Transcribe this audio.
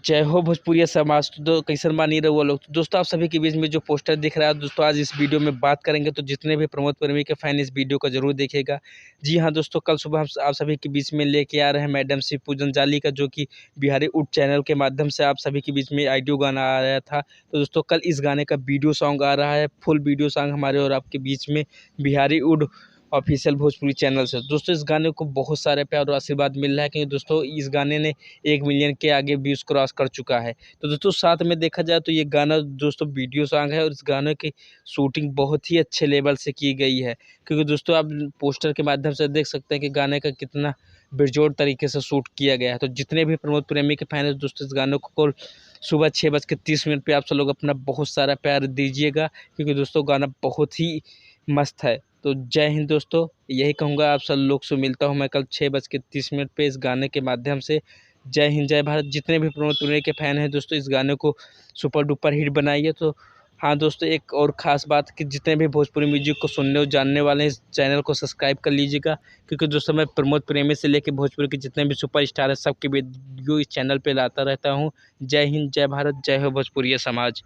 जय हो भोजपुरिया समाज। तो कैसन मानी रहे वो लोग। तो दोस्तों आप सभी के बीच में जो पोस्टर दिख रहा है दोस्तों, आज इस वीडियो में बात करेंगे। तो जितने भी प्रमोद प्रेमी के फैन इस वीडियो को जरूर देखेगा। जी हाँ दोस्तों, कल सुबह हम आप सभी के बीच में लेके आ रहे हैं मैडम शिव पूजन जाली का, जो कि बिहारी उड चैनल के माध्यम से आप सभी के बीच में ऑडियो गाना आ रहा था। तो दोस्तों कल इस गाने का वीडियो सॉन्ग आ रहा है, फुल वीडियो सॉन्ग हमारे और आपके बीच में बिहारी उड ऑफिशियल भोजपुरी चैनल से। दोस्तों इस गाने को बहुत सारे प्यार और आशीर्वाद मिल रहा है, क्योंकि दोस्तों इस गाने ने 1 मिलियन के आगे व्यूज़ क्रॉस कर चुका है। तो दोस्तों साथ में देखा जाए तो ये गाना दोस्तों वीडियो सॉन्ग है, और इस गाने की शूटिंग बहुत ही अच्छे लेवल से की गई है। क्योंकि दोस्तों आप पोस्टर के माध्यम से देख सकते हैं कि गाने का कितना बेजोड़ तरीके से शूट किया गया है। तो जितने भी प्रमोद प्रेमी के फैन हैं दोस्तों, इस गाने को सुबह 6:30 पे आप सब लोग अपना बहुत सारा प्यार दीजिएगा, क्योंकि दोस्तों गाना बहुत ही मस्त है। तो जय हिंद दोस्तों, यही कहूँगा आप सब लोग से मिलता हूँ मैं कल 6:30 पे इस गाने के माध्यम से। जय हिंद जय भारत। जितने भी प्रमोद प्रेमी के फैन हैं दोस्तों, इस गाने को सुपर डुपर हिट बनाइए। तो हाँ दोस्तों, एक और ख़ास बात कि जितने भी भोजपुरी म्यूजिक को सुनने और जानने वाले हैं, इस चैनल को सब्सक्राइब कर लीजिएगा। क्योंकि दोस्तों मैं प्रमोद प्रेमी से लेकर भोजपुरी के जितने भी सुपर स्टार हैं, सबके वीडियो इस चैनल पर लाता रहता हूँ। जय हिंद जय भारत, जय हो भोजपुरिया समाज।